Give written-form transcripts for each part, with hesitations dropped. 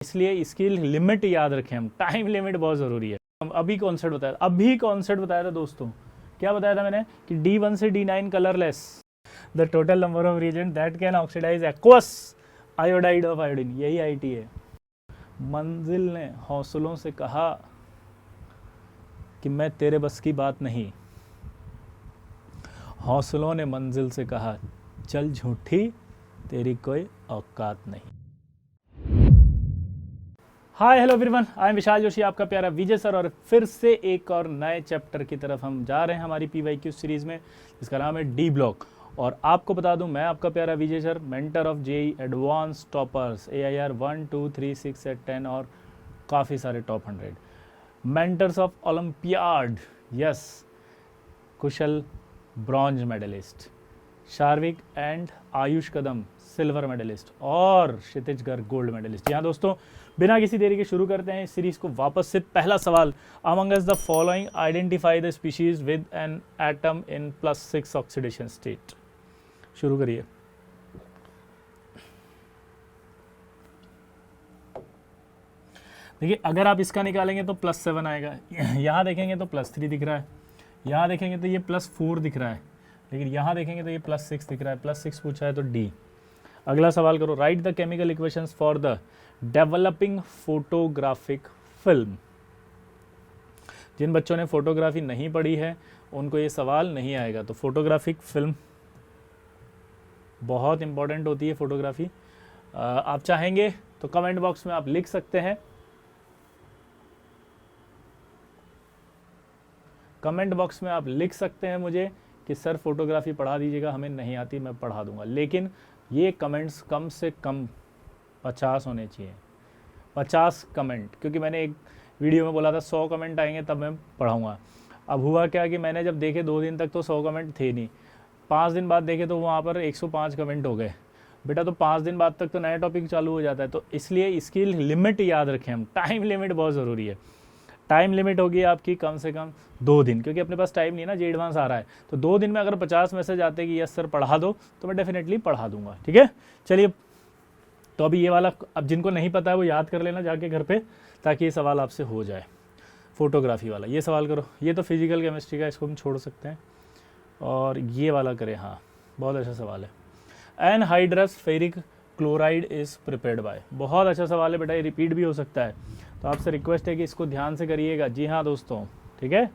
इसलिए इसकी लिमिट याद रखें हम, टाइम लिमिट बहुत ज़रूरी है। हम अभी कॉन्सेप्ट बताया था दोस्तों, क्या बताया था मैंने कि D1 से D9 colourless, the total number of reagent that can oxidise aqueous iodide of iodine, यही आईटी है। मंजिल ने हौसलों से कहा कि मैं तेरे बस की बात नहीं, हौसलों ने मंजिल से कहा चल झूठी तेरी कोई औकात नहीं। Hi hello everyone, I am Vishal Joshi, आपका प्यारा विजय सर, और फिर से एक और नए चैप्टर की तरफ हम जा रहे हैं हमारी PYQ सीरीज़ में, जिसका नाम है डी ब्लॉक। और आपको बता दूं, मैं आपका प्यारा Vijay sir, mentor of JEE advance toppers AIR 1, 2, 3, 6, 7, 10 और काफ़ी सारे top 100 mentors of olympiad, yes, Kushal bronze medallist, Sharvik and Ayush Kadam silver medallist और क्षितिज गर्ग गोल्ड मेडलिस्ट। यहाँ दोस्तों बिना किसी देरी के शुरू करते हैं इस सीरीज को वापस से। पहला सवाल, among us the following identify the species with an atom in +6 oxidation state. शुरू करिए। देखिए, अगर आप इसका निकालेंगे तो +7 आएगा, यहाँ देखेंगे तो +3 दिख रहा है, यहाँ देखेंगे तो ये +4 दिख रहा है, लेकिन यहाँ देखेंगे तो ये +6 दिख रहा है। +6 पूछा है तो डी। अगला सवाल करो, write the chemical equations for the developing photographic film. जिन बच्चों ने फोटोग्राफी नहीं पढ़ी है उनको ये सवाल नहीं आएगा। तो फोटोग्राफिक फिल्म बहुत इंपॉर्टेंट होती है फोटोग्राफी। आप चाहेंगे तो कमेंट बॉक्स में आप लिख सकते हैं, कमेंट बॉक्स में आप लिख सकते हैं मुझे कि सर फोटोग्राफी पढ़ा दीजिएगा, हमें नहीं आती, मैं पढ़ा दूंगा। लेकिन ये कमेंट्स कम से कम 50 होने चाहिए, 50 कमेंट, क्योंकि मैंने एक वीडियो में बोला था 100 कमेंट आएंगे तब मैं पढ़ाऊँगा। अब हुआ क्या कि मैंने जब देखे 2 दिन तक तो 100 कमेंट थे नहीं, 5 दिन बाद देखे तो वहाँ पर 105 कमेंट हो गए। बेटा तो 5 दिन बाद तक तो नया टॉपिक चालू हो जाता है, तो इसलिए इसकी लिमिट याद रखें हम, टाइम लिमिट बहुत ज़रूरी है। टाइम लिमिट होगी आपकी कम से कम 2 दिन, क्योंकि अपने पास टाइम नहीं है ना, जे एडवांस आ रहा है। तो 2 दिन में अगर 50 मैसेज आते कि यस सर पढ़ा दो तो मैं डेफिनेटली पढ़ा दूंगा, ठीक है। चलिए, तो अभी ये वाला, अब जिनको नहीं पता है वो याद कर लेना जाके घर पे, ताकि ये सवाल आपसे हो जाए। फोटोग्राफी वाला ये सवाल करो, ये तो फिजिकल केमिस्ट्री का, इसको हम छोड़ सकते हैं। और ये वाला करें, हाँ बहुत अच्छा सवाल है। Anhydrous ferric chloride is prepared by, बहुत अच्छा सवाल है बेटा, ये रिपीट भी हो सकता है, तो आपसे रिक्वेस्ट है कि इसको ध्यान से करिएगा। जी हाँ दोस्तों, ठीक है।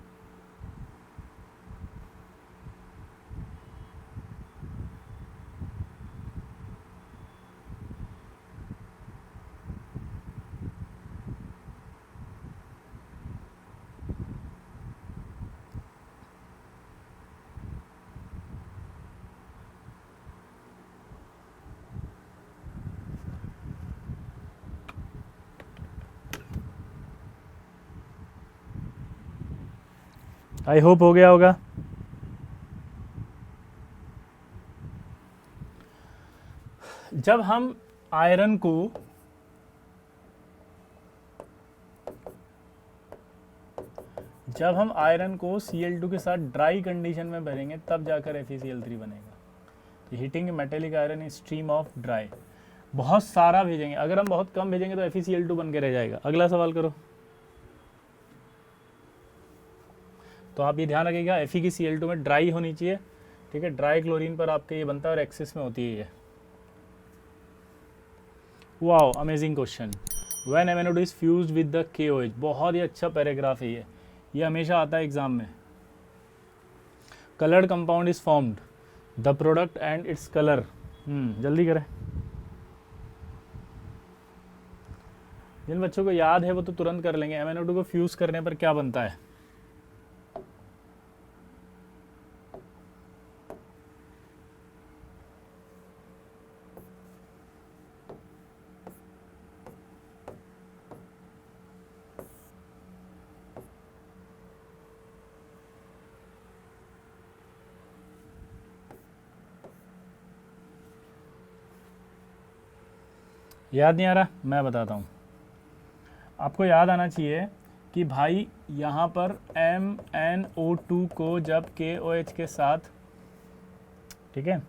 आई होप हो गया होगा। जब हम आयरन को Cl2 के साथ ड्राई कंडीशन में भरेंगे तब जाकर FeCl3 बनेगा। Heating metallic iron in stream of dry, बहुत सारा भेजेंगे, अगर हम बहुत कम भेजेंगे तो FeCl2 बन के रह जाएगा। अगला सवाल करो। तो आप ये ध्यान रखिएगा, FeCl2 में ड्राई होनी चाहिए, ठीक है। ड्राई क्लोरीन पर आपके ये बनता है और एक्सिस में होती है ये। Wow, amazing question. When MnO2 is fused with the KOH, बहुत ही अच्छा पैराग्राफ है ये हमेशा आता है एग्जाम में। Coloured compound is formed, the product and its colour. जल्दी करें, जिन बच्चों को याद है वो तो तुरंत कर लेंगे। MnO2 को फ्यूज करने पर क्या बनता है? याद नहीं आ रहा, मैं बताता हूँ। आपको याद आना चाहिए कि भाई यहाँ पर MnO2 को जब KOH के साथ, ठीक है,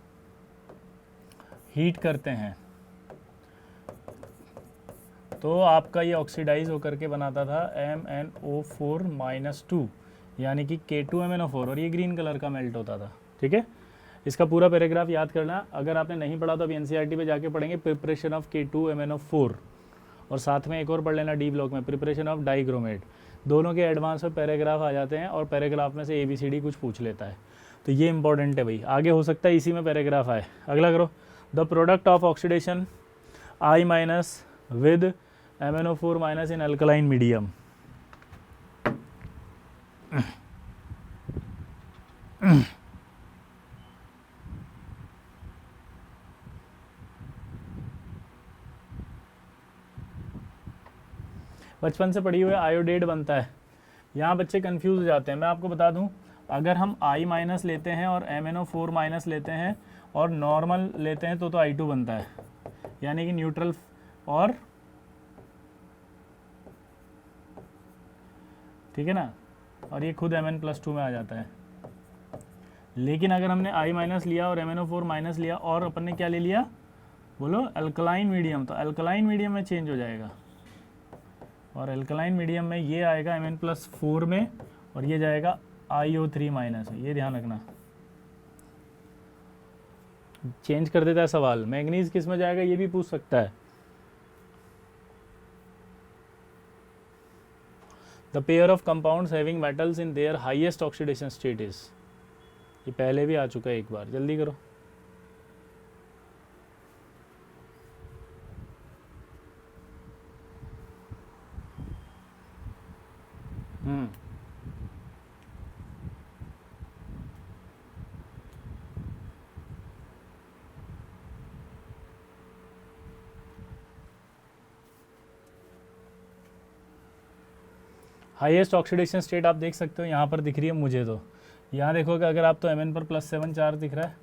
हीट करते हैं तो आपका ये ऑक्सीडाइज होकर के बनाता था MnO4-2 यानी कि K2MnO4 और ये ग्रीन कलर का मेल्ट होता था। ठीक है, इसका पूरा पैराग्राफ याद करना, अगर आपने नहीं पढ़ा तो अभी एनसीईआरटी पे जाके पढ़ेंगे प्रिपरेशन ऑफ K2MnO4 और साथ में एक और पढ़ लेना डी ब्लॉक में प्रिपरेशन ऑफ डाइक्रोमेट। दोनों के एडवांस में पैराग्राफ आ जाते हैं और पैराग्राफ में से ABCD कुछ पूछ लेता है, तो ये इंपॉर्टेंट है भाई, आगे हो सकता है इसी में पैराग्राफ आए। अगला करो, the product of oxidation I- with MnO4- in alkaline medium. बचपन से पढ़ी हुई आयोडेट बनता है। यहाँ बच्चे कंफ्यूज हो जाते हैं। मैं आपको बता दूं, अगर हम I- लेते हैं और MnO4- लेते हैं और नॉर्मल लेते हैं तो I2 बनता है, यानी कि न्यूट्रल, और ठीक है ना, और ये खुद Mn+2 में आ जाता है। लेकिन अगर हमने I- लिया और MnO4- लिया और अपन ने क्या ले लिया, बोलो अल्कलाइन मीडियम, तो अल्कलाइन मीडियम में चेंज हो जाएगा और अल्कलाइन मीडियम में ये आएगा Mn+4 में और ये जाएगा IO3-, ये ध्यान रखना। चेंज कर देता है सवाल, मैग्नीज किस में जाएगा ये भी पूछ सकता है। The pair of compounds having metals in their highest oxidation state is, ये पहले भी आ चुका है एक बार, जल्दी करो। हाईएस्ट ऑक्सीडेशन स्टेट आप देख सकते हो, यहाँ पर दिख रही है मुझे, तो यहाँ देखोगे अगर आप तो Mn पर +7 चार्ज दिख रहा है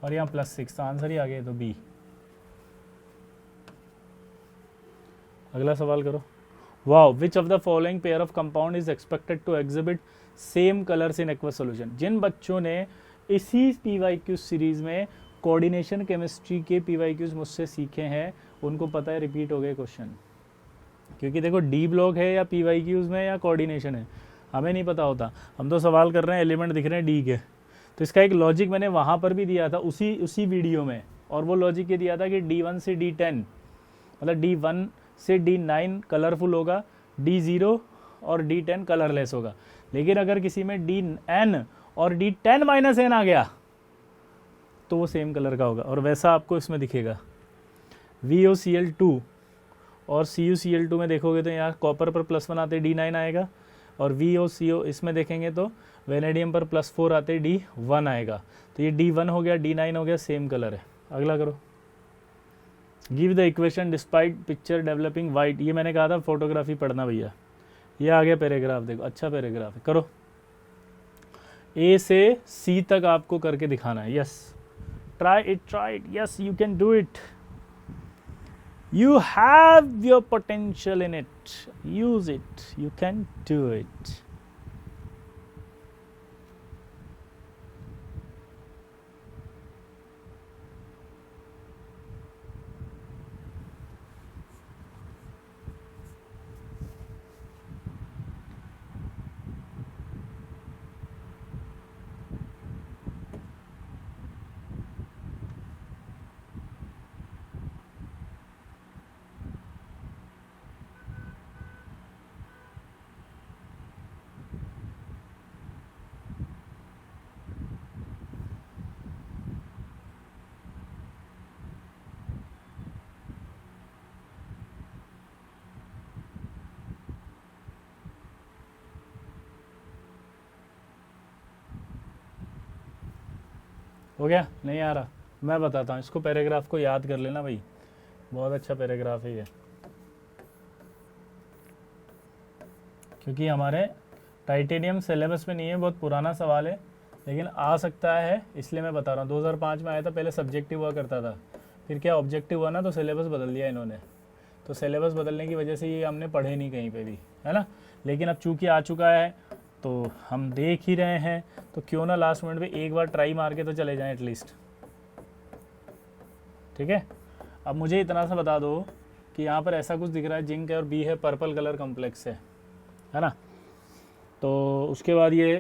और यहाँ +6, तो आंसर ही आ गया, तो बी। अगला सवाल करो। Wow, which of the following pair of compound is expected to exhibit same colours in aqueous solution. जिन बच्चों ने इसी PYQ सीरीज में कोऑर्डिनेशन केमिस्ट्री के PYQs मुझसे सीखे हैं उनको पता है रिपीट हो गए क्वेश्चन, क्योंकि देखो डी ब्लॉक है या PYQs में या कोऑर्डिनेशन है, हमें नहीं पता होता, हम तो सवाल कर रहे हैं एलिमेंट दिख रहे हैं डी के। तो इसका एक लॉजिक मैंने वहाँ पर भी दिया था उसी वीडियो में, और वो लॉजिक ये दिया था कि D1 से D10 मतलब D1 से D9 कलरफुल होगा, D0 और D10 कलरलेस होगा। लेकिन अगर किसी में DN और D10-N आ गया तो वो सेम कलर का होगा, और वैसा आपको इसमें दिखेगा। VOCl2 और CuCl2 में देखोगे तो यहाँ कॉपर पर +1 आते D9 आएगा, और VOCO इसमें देखेंगे तो वेनेडियम पर +4 आते D1 आएगा। तो ये D1 हो गया, D9 हो गया, सेम कलर है। अगला करो। Give the equation despite picture developing white, ये मैंने कहा था फोटोग्राफी पढ़ना भैया। ये आ गया पैराग्राफ, देखो अच्छा पैराग्राफ है, करो। A से C तक आपको करके दिखाना है। Yes, try it, yes you can do it, you have your potential in it, use it, you can do it। हो गया? नहीं आ रहा? मैं बताता हूँ, इसको पैराग्राफ को याद कर लेना भाई, बहुत अच्छा पैराग्राफ है ये, क्योंकि हमारे टाइटेनियम सिलेबस में नहीं है, बहुत पुराना सवाल है, लेकिन आ सकता है इसलिए मैं बता रहा हूँ। 2005 में आया था, पहले सब्जेक्टिव हुआ करता था, फिर क्या ऑब्जेक्टिव हुआ ना, तो सिलेबस बदल दिया इन्होंने। तो सिलेबस बदलने की वजह से ये हमने पढ़े नहीं कहीं पे भी, है ना। लेकिन अब चूंकि आ चुका है तो हम देख ही रहे हैं, तो क्यों ना लास्ट मिनट में एक बार ट्राई मार के तो चले जाएं एटलीस्ट। ठीक है, अब मुझे इतना सा बता दो कि यहाँ पर ऐसा कुछ दिख रहा है, जिंक है और बी है, पर्पल कलर कॉम्प्लेक्स है ना। तो उसके बाद ये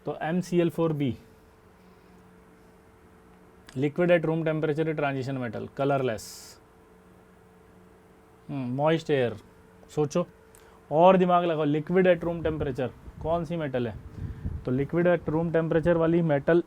तो MCl4b liquid at room temperature transition metal, colourless, moist air. सोचो और दिमाग लगाओ, लिक्विड एट रूम टेम्परेचर कौन सी मेटल है, तो लिक्विड एट रूम टेम्परेचर वाली मेटल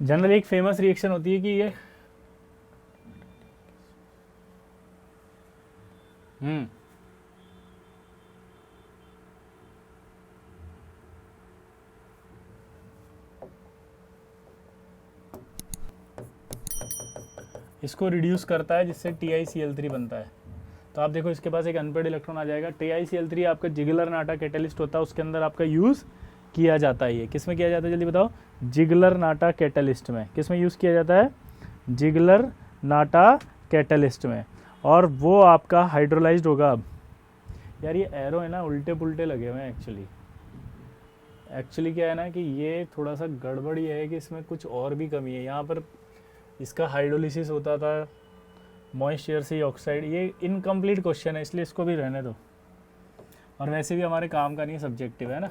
जनरली एक फेमस रिएक्शन होती है कि ये इसको रिड्यूस करता है जिससे TiCl3 बनता है। तो आप देखो इसके पास एक अनपेड इलेक्ट्रॉन आ जाएगा। TiCl3 आपका जिगलर नाटा कैटेलिस्ट होता है, उसके अंदर आपका यूज़ किया जाता है। ये किस में किया जाता है जल्दी बताओ, जिगलर नाटा कैटेलिस्ट में। किस में यूज़ किया जाता है, जिगलर नाटा कैटेलिस्ट में। और वो आपका हाइड्रोलाइज्ड होगा। अब यार ये एरो है ना उल्टे पुल्टे लगे हुए हैं एक्चुअली क्या है ना कि ये थोड़ा सा गड़बड़ी है कि इसमें कुछ और भी कमी है। यहाँ पर इसका हाइड्रोलिसिस होता था मॉइस्चर से ऑक्साइड, ये इनकम्प्लीट क्वेश्चन है इसलिए इसको भी रहने दो। और वैसे भी हमारे काम का नहीं, सब्जेक्टिव है ना,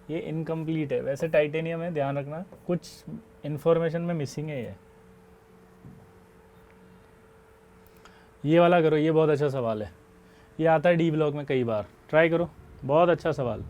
ये इनकम्प्लीट है। वैसे टाइटेनियम है, ध्यान रखना कुछ इन्फॉर्मेशन में मिसिंग है। ये वाला करो, ये बहुत अच्छा सवाल है, ये आता है डी ब्लॉक में कई बार, ट्राई करो, बहुत अच्छा सवाल।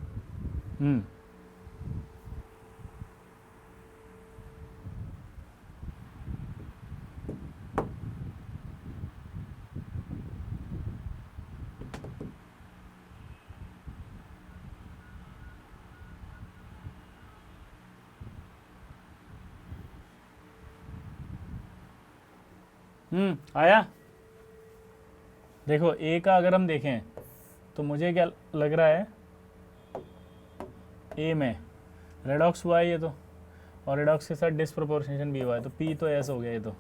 आया। देखो ए का अगर हम देखें तो मुझे क्या लग रहा है, ए में रेडॉक्स हुआ है ये तो, और रेडॉक्स के साथ डिस्प्रोपोर्शनेशन भी हुआ है, तो पी तो एस हो गया ये तो।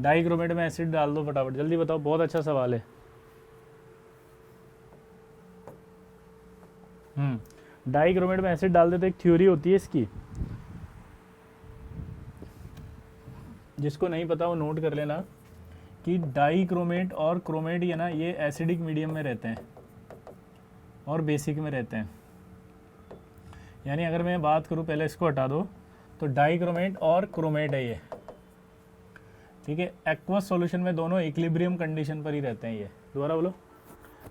डाइक्रोमेट में एसिड डाल दो फटाफट, जल्दी बताओ, बहुत अच्छा सवाल है। डाइक्रोमेट में एसिड डाल दे तो एक थ्योरी होती है इसकी, जिसको नहीं पता वो नोट कर लेना कि डाइक्रोमेट और क्रोमेट ये ना ये एसिडिक मीडियम में रहते हैं और बेसिक में रहते हैं। यानी अगर मैं बात करूं, पहले इसको हटा दो, तो डाइक्रोमेट और क्रोमेट है ये, ठीक है। एक्वस सॉल्यूशन में दोनों इक्विलिब्रियम कंडीशन पर ही रहते हैं। ये दोबारा बोलो,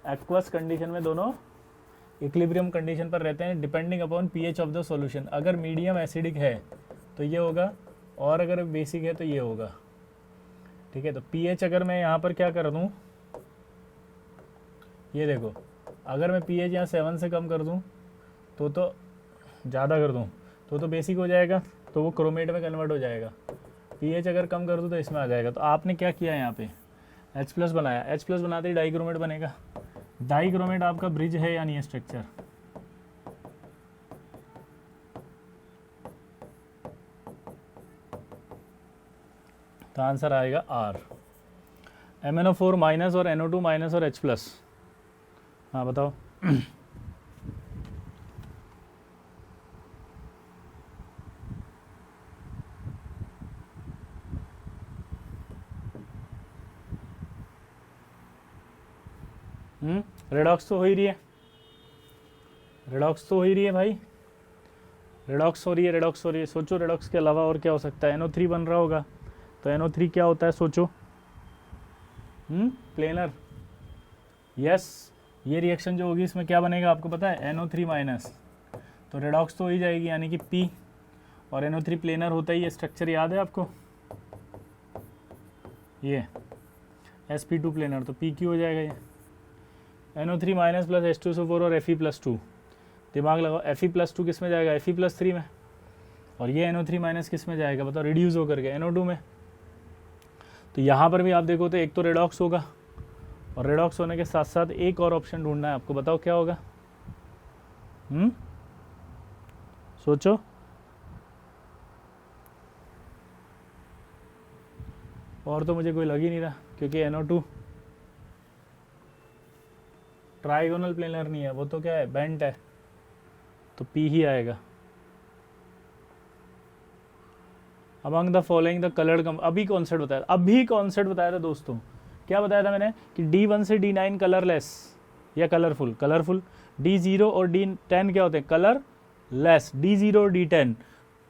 एक्वस कंडीशन में दोनों इक्विलिब्रियम कंडीशन पर रहते हैं depending upon pH of the solution. अगर मीडियम एसिडिक है तो ये होगा, और अगर बेसिक है तो ये होगा, ठीक है। तो पीएच अगर मैं यहाँ पर क्या कर दूँ, ये देखो, अगर मैं पीएच यहाँ 7 से कम कर दूँ तो ज़्यादा कर दूँ तो बेसिक हो जाएगा, तो वो क्रोमेट में कन्वर्ट हो जाएगा। पीएच अगर कम कर दूँ तो इसमें आ जाएगा। तो आपने क्या किया यहाँ पे, H+ बनाया, H+ बनाते ही डाइक्रोमेट बनेगा। डाइक्रोमेट आपका ब्रिज है या नहीं है स्ट्रक्चर, तो आंसर आएगा R। MnO4 माइनस और NO2 माइनस और H+, हाँ बताओ। रेडॉक्स तो हो ही रही है, रेडॉक्स तो हो ही रही है भाई, रेडॉक्स हो रही है, रेडॉक्स हो रही है। सोचो रेडॉक्स के अलावा और क्या हो सकता है, NO3 बन रहा होगा, तो NO3 क्या होता है सोचो, प्लेनर। यस, ये रिएक्शन जो होगी इसमें क्या बनेगा आपको पता है, NO3 माइनस, तो रेडॉक्स तो हो ही जाएगी, यानी कि P, और NO3 प्लेनर होता ही, ये स्ट्रक्चर याद है आपको, ये sp2 प्लेनर, तो PQ हो जाएगा ये। NO3 माइनस प्लस H2SO4 और Fe+2, दिमाग लगाओ, Fe+2 किस में जाएगा, Fe+3 में, और ये NO3 माइनस किस में जाएगा बताओ, रिड्यूस होकर के NO2 में। तो यहाँ पर भी आप देखो तो एक तो रेडॉक्स होगा, और रेडॉक्स होने के साथ साथ एक और ऑप्शन ढूंढना है आपको, बताओ क्या होगा। सोचो। और तो मुझे कोई लग ही नहीं रहा, क्योंकि NO2 ट्राइगोनल प्लेनर नहीं है, वो तो क्या है, बेंट है, तो P ही आएगा। Among the following the coloured अभी कॉन्सेप्ट बताया था दोस्तों। क्या बताया था मैंने कि D1 से D9 कलरलेस या कलरफुल। D0 और D10 क्या होते हैं, कलरलेस। D0 और D10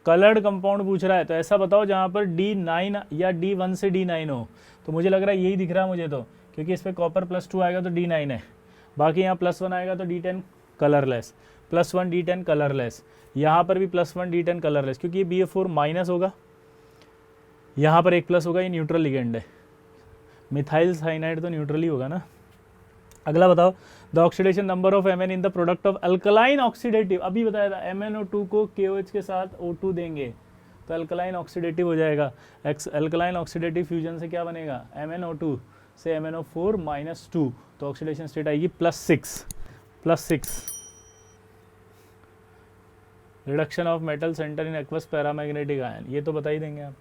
कलर्ड कंपाउंड पूछ रहा है, तो ऐसा बताओ जहां पर D9 या D1 से D9 हो। तो मुझे लग रहा है यही दिख रहा है मुझे तो, क्योंकि इस पर कॉपर +2 आएगा तो D9 है, बाकी यहाँ +1 आएगा तो D10 कलरलेस, +1 D10 कलरलेस, यहाँ पर भी +1 D10 कलरलेस, क्योंकि ये BF4 माइनस होगा, यहाँ पर एक प्लस होगा, ये न्यूट्रल लिगेंड है। मिथाइल साइनाइड तो न्यूट्रल ही होगा ना। अगला बताओ, the oxidation number of Mn in the product of alkaline oxidative. अभी बताया था MnO2 को KOH के साथ O2 देंगे तो अल्कलाइन ऑक्सीडेटिव हो जाएगा। अल्कलाइन ऑक्सीडेटिव फ्यूजन से क्या बनेगा, MnO2 से MnO4 -2, तो ऑक्सीडेशन स्टेट आएगी +6। Reduction of metal centre in aqueous paramagnetic ion, ये तो बता ही देंगे आप।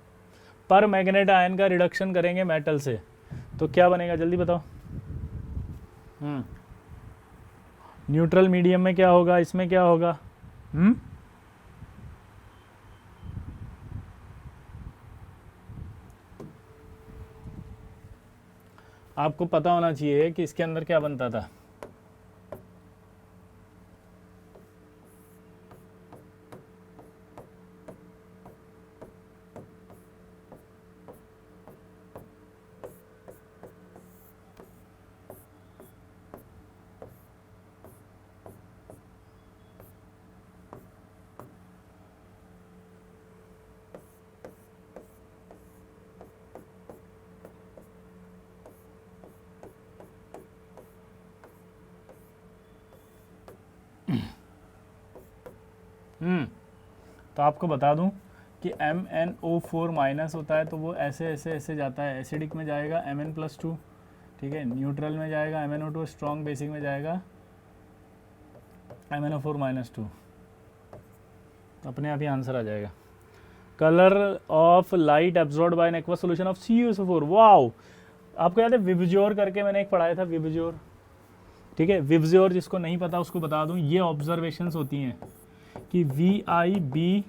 पर मैग्नेट आयन का रिडक्शन करेंगे मेटल से तो क्या बनेगा, जल्दी बताओ। न्यूट्रल मीडियम में क्या होगा, इसमें क्या होगा। आपको पता होना चाहिए कि इसके अंदर क्या बनता था। तो आपको बता दूं कि MnO4 माइनस होता है तो वो ऐसे जाता है, एसिडिक में जाएगा Mn+2, ठीक है, न्यूट्रल में जाएगा MnO2, स्ट्रॉन्ग बेसिक में जाएगा MnO4 -2, अपने आप ही आंसर आ जाएगा। Colour of light absorbed bye an aqueous solution of CuSO4। Wow, आपको याद है विबज्योर करके मैंने एक पढ़ाया था, विबज्योर, ठीक है। विबज्योर जिसको नहीं पता उसको बता दूं, ये ऑब्जर्वेशंस होती हैं कि VIBGYOR,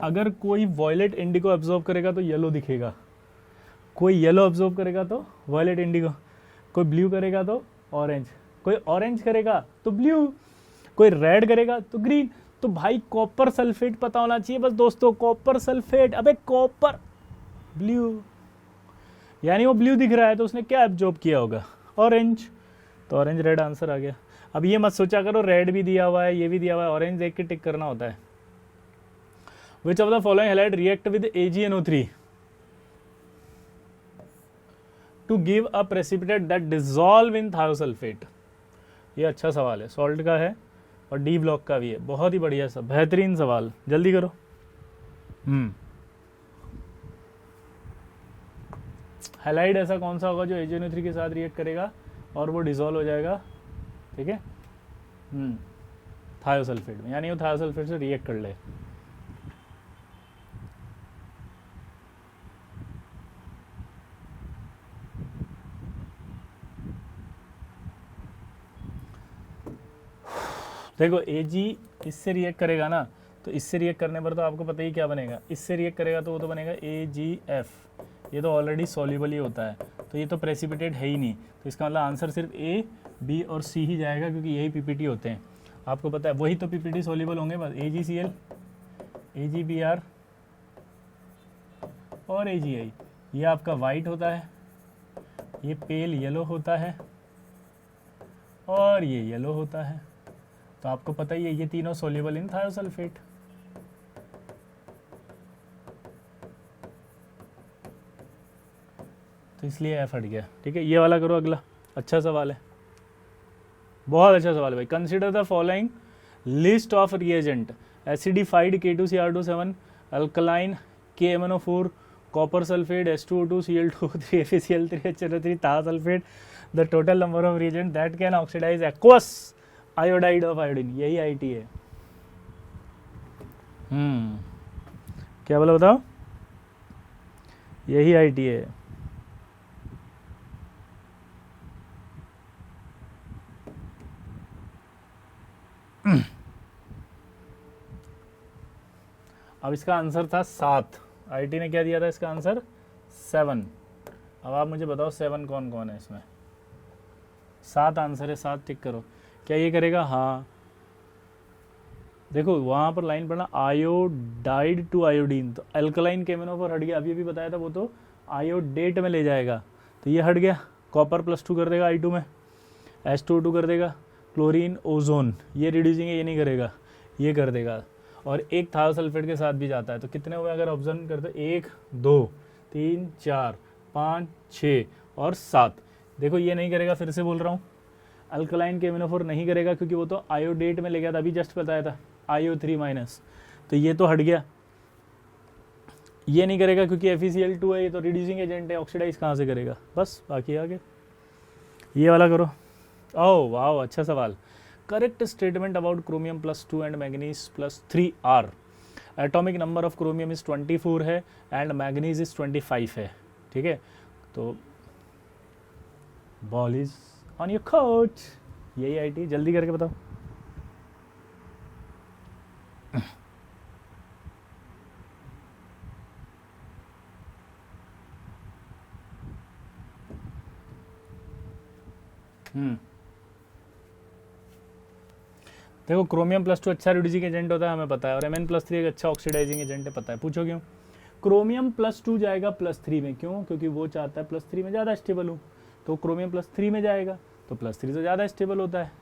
अगर कोई वॉयलेट इंडिगो एब्जॉर्ब करेगा तो येलो दिखेगा, कोई येलो एब्जॉर्ब करेगा तो वॉयलेट इंडिगो, कोई ब्लू करेगा तो ऑरेंज, कोई ऑरेंज करेगा तो ब्लू, कोई रेड करेगा तो ग्रीन। तो भाई कॉपर सल्फेट पता होना चाहिए बस दोस्तों, कॉपर सल्फेट, अबे कॉपर ब्लू, यानी वो ब्लू दिख रहा है तो उसने क्या एब्जॉर्ब किया होगा, ऑरेंज, तो ऑरेंज रेड आंसर आ गया। अब ये मत सोचा करो रेड भी दिया हुआ है, ये भी दिया हुआ है, ऑरेंज देख के टिक करना होता है। Which of the following halide react with AgNO3 to give a precipitate that dissolve in thiosulphate. ये अच्छा सवाल है, सॉल्ट का है और डी ब्लॉक का भी है, बहुत ही बढ़िया सा बेहतरीन सवाल, जल्दी करो। हैलाइड ऐसा कौन सा होगा जो AgNO3 के साथ रिएक्ट करेगा और वो डिसॉल्व हो जाएगा, ठीक है, थायोसल्फेट में, यानी वो थायोसल्फेट से रिएक्ट कर ले। देखो Ag इससे रिएक्ट करेगा ना, तो इससे रिएक्ट करने पर तो आपको पता ही क्या बनेगा, इससे रिएक्ट करेगा तो वो तो बनेगा AgF, ये तो ऑलरेडी सॉल्युबल ही होता है, तो ये तो प्रेसिपिटेट है ही नहीं, तो इसका मतलब आंसर सिर्फ A, B और C ही जाएगा, क्योंकि यही PPT होते हैं, आपको पता है वही तो PPT सॉल्युबल होंगे बस, AgCl, AgBr और AgI। ये आपका वाइट होता है, ये पेल येलो होता है और ये येलो होता है, तो आपको पता ही है ये तीनों सॉल्युबल इन थायोसल्फेट। तो इसलिए एफ हट गया, ठीक है। ये वाला करो अगला, अच्छा सवाल है, बहुत अच्छा सवाल है भाई। Consider the following list of reagent, acidified K2Cr27, alkaline KMnO4, copper sulphate H2O2, Cl2O3, FeCl3, HNO3, thiosulphate, the total number of reagent that can oxidise aqueous iodide of iodine, यही आईटी है। क्या बोला बताओ? यही आईटी है। अब इसका answer था 7, आईटी ने क्या दिया था इसका आंसर 7। अब आप मुझे बताओ 7 कौन कौन है इसमें? 7 आंसर है, 7 टिक करो। क्या ये करेगा? हाँ, देखो वहाँ पर लाइन पढ़ना, आयोडाइड टू आयोडीन, तो अल्कलाइन केमिनोफर हट गया, अभी अभी बताया था, वो तो आयोडेट में ले जाएगा, तो ये हट गया। कॉपर +2 कर देगा I2 में, H2O2 कर देगा, क्लोरीन ओजोन, ये रिड्यूसिंग है, ये नहीं करेगा, ये कर देगा। और एक थायोसल्फेट के साथ भी जाता है, तो कितने हुए अगर ऑब्जर्व करते? 1 2 3 4 5 6 और 7। देखो ये नहीं करेगा, फिर से बोल रहा हूँ, अल्कलाइन केमिनोफोर नहीं करेगा क्योंकि वो तो आयोडेट में ले गया था, अभी जस्ट बताया था IO3-, तो ये तो हट गया। ये नहीं करेगा क्योंकि FeCl2 है, ये तो रिड्यूसिंग एजेंट है, ऑक्सीडाइज कहाँ से करेगा? बस बाकी आगे ये वाला करो। ओह वाह, अच्छा सवाल। Correct statement about chromium +2 and manganese +3 are. Atomic number of chromium is 24 है एंड मैग्नीज इज 25 है, ठीक है। तो ball is on your court, यही आईटी, जल्दी करके बताओ। देखो क्रोमियम +2 अच्छा रिड्यूसिंग एजेंट होता है, हमें पता है, और Mn+3 एक अच्छा ऑक्सीडाइजिंग एजेंट है, पता है। पूछो क्यों? क्रोमियम +2 जाएगा +3 में, क्यों? क्योंकि वो चाहता है +3 में ज़्यादा स्टेबल हो, तो क्रोमियम +3 में जाएगा, तो +3 से ज़्यादा स्टेबल होता है,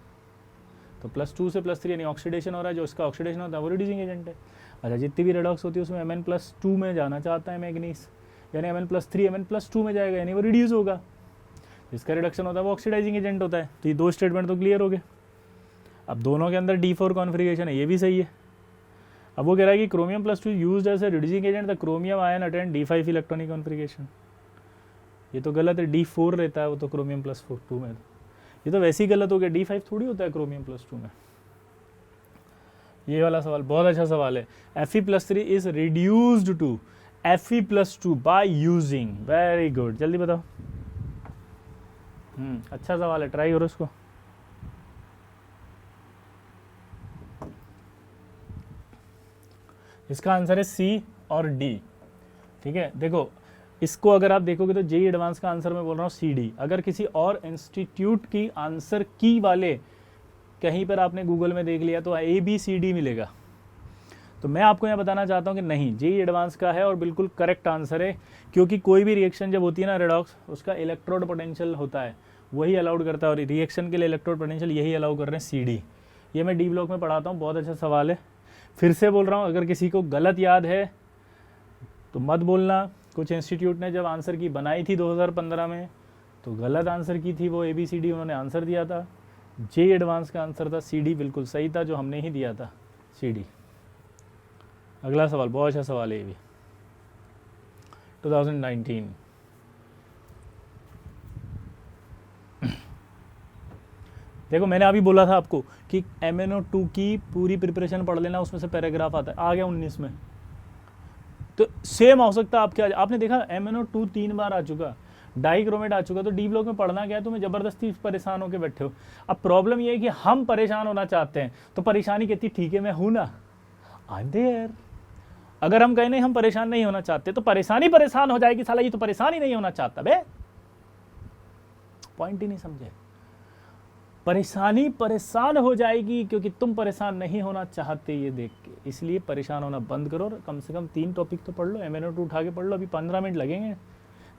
तो +2 से +3 यानी ऑक्सीडेशन हो रहा है, जो इसका ऑक्सीडेशन होता है वो रिड्यूसिंग एजेंट है। अच्छा, जितनी भी रेडॉक्स होती है उसमें Mn+2 में जाना चाहता है मैग्नीज, यानी Mn+3 Mn+2 में जाएगा, यानी वो रिड्यूस होगा, जिसका रिडक्शन होता है वो ऑक्सीडाइजिंग एजेंट होता है। तो ये दो स्टेटमेंट तो क्लियर हो गए। अब दोनों के अंदर D4 कॉन्फ़िगरेशन है, ये भी सही है। अब वो कह रहा है कि chromium +2 used as a reducing agent the chromium ion attend D5 electronic configuration, ये तो गलत है, D4 रहता है वो तो क्रोमियम +2 में, ये तो वैसे ही गलत हो गया, D5 थोड़ी होता है क्रोमियम +2 में। ये वाला सवाल बहुत अच्छा सवाल है। Fe+3 is reduced to Fe+2 by using, very good, जल्दी बताओ। अच्छा सवाल है, ट्राई करो इसको। इसका आंसर है C और D, ठीक है। देखो इसको अगर आप देखोगे तो JEE एडवांस का आंसर मैं बोल रहा हूँ CD। अगर किसी और इंस्टीट्यूट की आंसर की वाले कहीं पर आपने गूगल में देख लिया तो ABCD मिलेगा, तो मैं आपको यहाँ बताना चाहता हूँ कि नहीं, JEE एडवांस का है और बिल्कुल करेक्ट आंसर है, क्योंकि कोई भी रिएक्शन जब होती है ना रेडॉक्स, उसका इलेक्ट्रोड पोटेंशियल होता है, वही अलाउड करता है, और रिएक्शन के लिए इलेक्ट्रोड पोटेंशियल यही अलाउ कर रहे हैं CD। ये मैं D ब्लॉक में पढ़ाता हूँ, बहुत अच्छा सवाल है। फिर से बोल रहा हूँ, अगर किसी को गलत याद है तो मत बोलना। कुछ इंस्टीट्यूट ने जब आंसर की बनाई थी 2015 में तो गलत आंसर की थी, वो ABCD उन्होंने आंसर दिया था। JEE एडवांस का आंसर था CD, बिल्कुल सही था, जो हमने ही दिया था CD। अगला सवाल बहुत अच्छा सवाल है, ये भी 2019। देखो मैंने अभी बोला था आपको कि MnO2 की पूरी प्रिपरेशन पढ़ लेना, उसमें से पैराग्राफ आता है, आ गया 19 में। तो सेम हो सकता है आपके, आपने देखा MnO2 3 बार आ चुका, डाइक्रोमेट आ चुका, तो D ब्लॉक में पढ़ना क्या है, तुम्हें जबरदस्ती परेशान होकर बैठे हो। अब प्रॉब्लम ये है कि हम परेशान होना चाहते हैं, तो परेशानी कहती ठीक है मैं हूं ना, आई एम देयर। अगर हम कहें नहीं हम परेशान नहीं होना चाहते, तो परेशानी परेशान हो जाएगी, साला ये तो परेशान ही नहीं होना चाहता बे, पॉइंट ही नहीं समझे। परेशानी परेशान हो जाएगी क्योंकि तुम परेशान नहीं होना चाहते ये देख के, इसलिए परेशान होना बंद करो और कम से कम 3 टॉपिक तो पढ़ लो, MnO2 उठा के पढ़ लो। अभी 15 मिनट लगेंगे,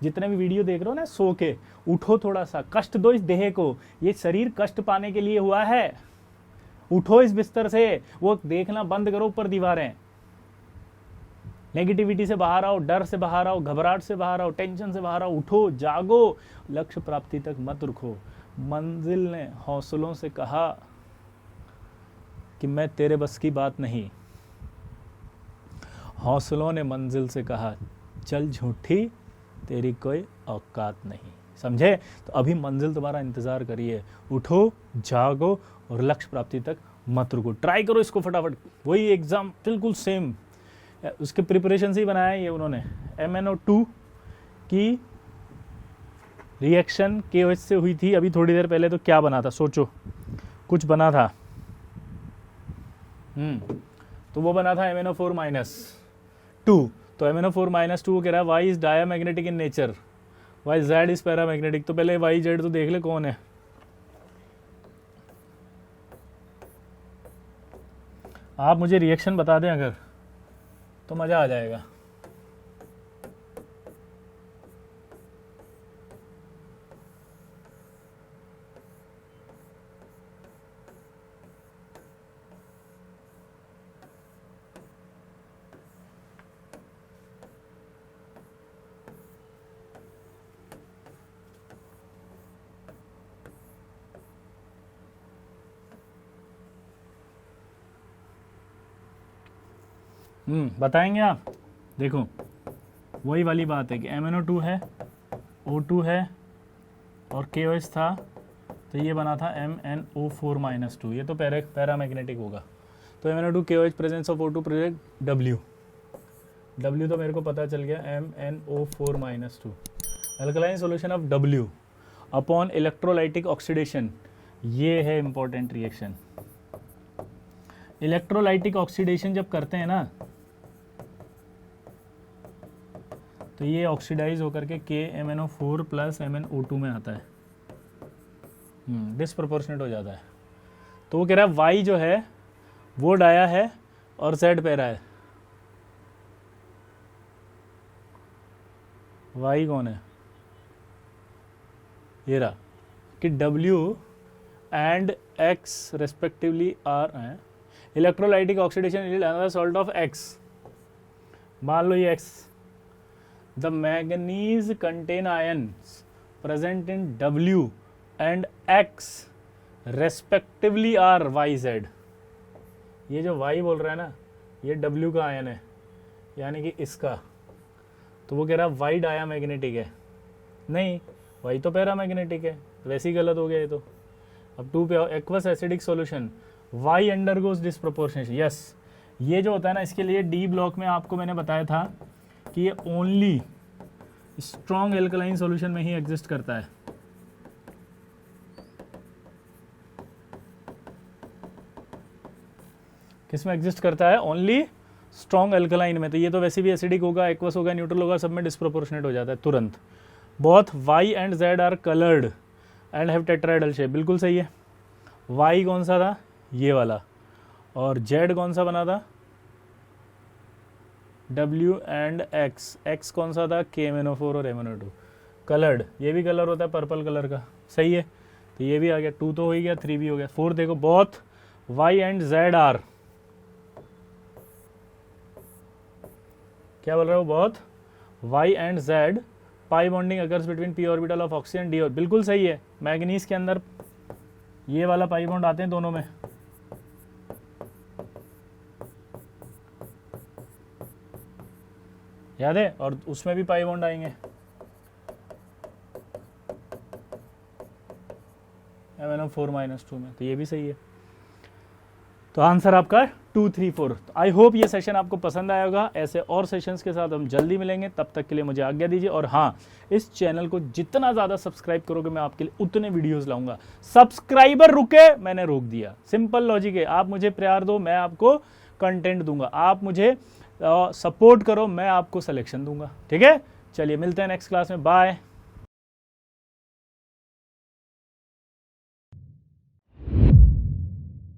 जितने भी वीडियो देख रहे हो ना, सो के उठो, थोड़ा सा कष्ट दो इस देह को, ये शरीर कष्ट पाने के लिए हुआ है। उठो इस बिस्तर से, वो देखना बंद करो ऊपर दीवारें, नेगेटिविटी से बाहर आओ, डर से बाहर आओ, घबराहट से बाहर आओ, टेंशन से बाहर आओ, उठो, जागो, लक्ष्य प्राप्ति तक मत रुको। मंजिल ने हौसलों से कहा कि मैं तेरे बस की बात नहीं, हौसलों ने मंजिल से कहा चल झूठी तेरी कोई औकात नहीं। समझे? तो अभी मंजिल तुम्हारा इंतज़ार करिए, उठो जागो और लक्ष्य प्राप्ति तक मत रुको, ट्राई करो इसको फटाफट। वही एग्ज़ाम बिल्कुल सेम, उसके प्रिपरेशन से ही बनाया है ये उन्होंने। MnO2 की रिएक्शन KOH से हुई थी अभी थोड़ी देर पहले, तो क्या बना था सोचो, कुछ बना था। तो वो बना था MnO4-2। तो MnO4-2 वो कह रहा है Y is diamagnetic in nature, Y Z is paramagnetic. तो पहले वाई जेड तो देख ले कौन है। आप मुझे रिएक्शन बता दें अगर, तो मज़ा आ जाएगा। बताएंगे आप? देखो वही वाली बात है कि MnO2 है, O2 है और KOH था, तो ये बना था MnO4-2। ये तो पैरामैग्नेटिक होगा। तो MnO2 KOH presence of O2 project W तो मेरे को पता चल गया MnO4-2। Alkaline solution of W upon electrolytic oxidation, ये है इंपॉर्टेंट रिएक्शन। इलेक्ट्रोलाइटिक ऑक्सीडेशन जब करते हैं ना, तो ये ऑक्सीडाइज होकर के KMnO4 प्लस MnO2 में आता है, डिसप्रोपोर्शनेट हो जाता है। तो वो कह रहा है वाई जो है वो डाया है और जेड पैरा है। वाई कौन है? ये रहा कि W and X respectively are electrolytic oxidation is another salt of X। मान लो ये X, the manganese contain ions present in W and X respectively are YZ। ये जो Y बोल रहा है ना, ये W का आयन है, यानी कि इसका। तो वो कह रहा है Y डायामैग्नेटिक है। नहीं, Y तो पैरामैग्नेटिक है, वैसे ही गलत हो गया ये तो। अब 2 पे aqueous acidic solution, Y undergoes disproportionation. Yes, ये जो होता है ना, इसके लिए D ब्लॉक में आपको मैंने बताया था कि ये ओनली स्ट्रॉन्ग एल्कलाइन सॉल्यूशन में ही एग्जिस्ट करता है। किस में एग्जिस्ट करता है? ओनली स्ट्रॉन्ग एल्कलाइन में। तो ये तो वैसे भी एसिडिक होगा, एक्वस होगा, न्यूट्रल होगा, सब में डिस्प्रोपोर्शनेट हो जाता है तुरंत। Both Y and Z are coloured and have tetrahedral shape, बिल्कुल सही है। Y कौन सा था? ये वाला। और Z कौन सा बना था? W एंड X कौन सा था? KMnO4 और MnO2। कलर्ड, ये भी कलर होता है पर्पल कलर का, सही है। तो ये भी आ गया, 2 तो हो ही गया, 3 भी हो गया। 4 देखो, both Y and Z are, क्या बोल रहे हो? Both Y and Z pi bonding occurs between p orbital of oxygen d, और बिल्कुल सही है। मैग्नीज के अंदर ये वाला पाई बॉन्ड आते हैं दोनों में। याद है? और उसमें भी पाई बॉन्ड आएंगे, MnO4-2 में। तो ये भी सही है। तो आंसर आपका 2, 3, 4। आई होप ये सेशन आपको पसंद आया होगा। ऐसे और सेशंस के साथ हम जल्दी मिलेंगे, तब तक के लिए मुझे आज्ञा दीजिए। और हाँ, इस चैनल को जितना ज़्यादा सब्सक्राइब करोगे, मैं आपके लिए उतने वीडियोस लाऊंगा। सब्सक्राइबर रुके, मैंने रोक दिया, सिंपल लॉजिक है। आप मुझे प्यार दो, मैं आपको कंटेंट दूंगा। आप मुझे सपोर्ट करो, मैं आपको सिलेक्शन दूंगा। ठीक है, चलिए मिलते हैं नेक्स्ट क्लास में। बाय।